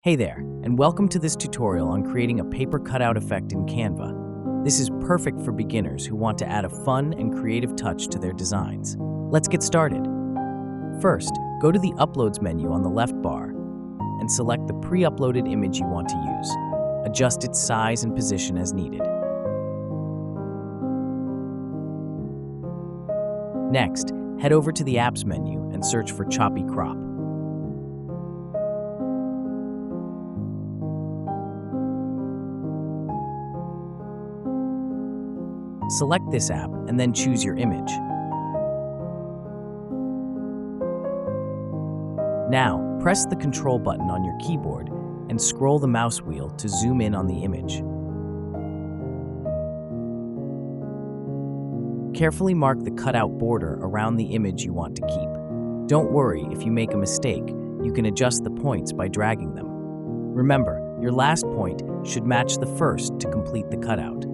Hey there, and welcome to this tutorial on creating a paper cutout effect in Canva. This is perfect for beginners who want to add a fun and creative touch to their designs. Let's get started. First, go to the Uploads menu on the left bar and select the pre-uploaded image you want to use. Adjust its size and position as needed. Next, head over to the Apps menu and search for Choppy Crop. Select this app and then choose your image. Now, press the Control button on your keyboard and scroll the mouse wheel to zoom in on the image. Carefully mark the cutout border around the image you want to keep. Don't worry if you make a mistake, you can adjust the points by dragging them. Remember, your last point should match the first to complete the cutout.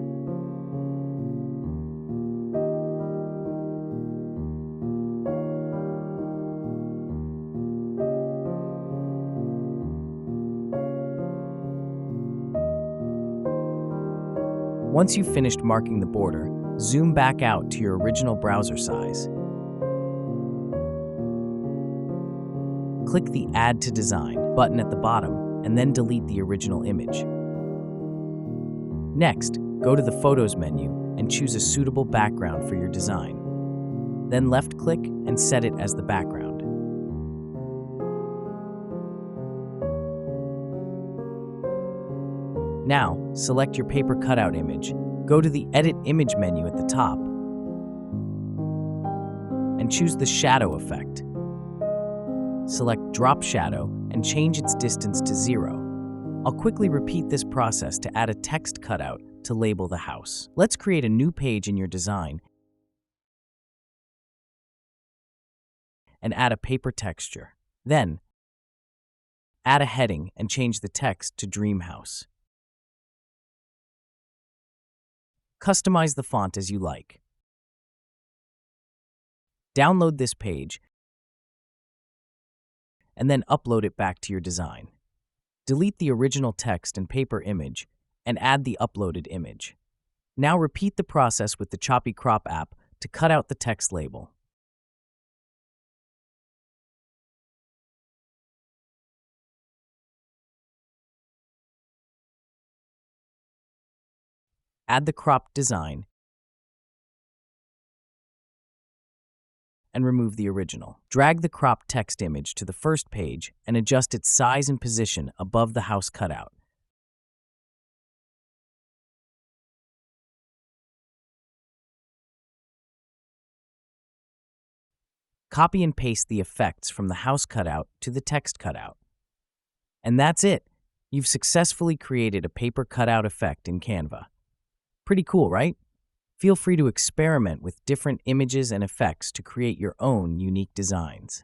Once you've finished marking the border, zoom back out to your original browser size. Click the Add to Design button at the bottom and then delete the original image. Next, go to the Photos menu and choose a suitable background for your design. Then left-click and set it as the background. Now, select your paper cutout image, go to the Edit Image menu at the top, and choose the Shadow effect. Select Drop Shadow and change its distance to 0. I'll quickly repeat this process to add a text cutout to label the house. Let's create a new page in your design and add a paper texture. Then, add a heading and change the text to Dream House. Customize the font as you like. Download this page and then upload it back to your design. Delete the original text and paper image and add the uploaded image. Now repeat the process with the Choppy Crop app to cut out the text label. Add the cropped design and remove the original. Drag the cropped text image to the first page and adjust its size and position above the house cutout. Copy and paste the effects from the house cutout to the text cutout. And that's it! You've successfully created a paper cutout effect in Canva. Pretty cool, right? Feel free to experiment with different images and effects to create your own unique designs.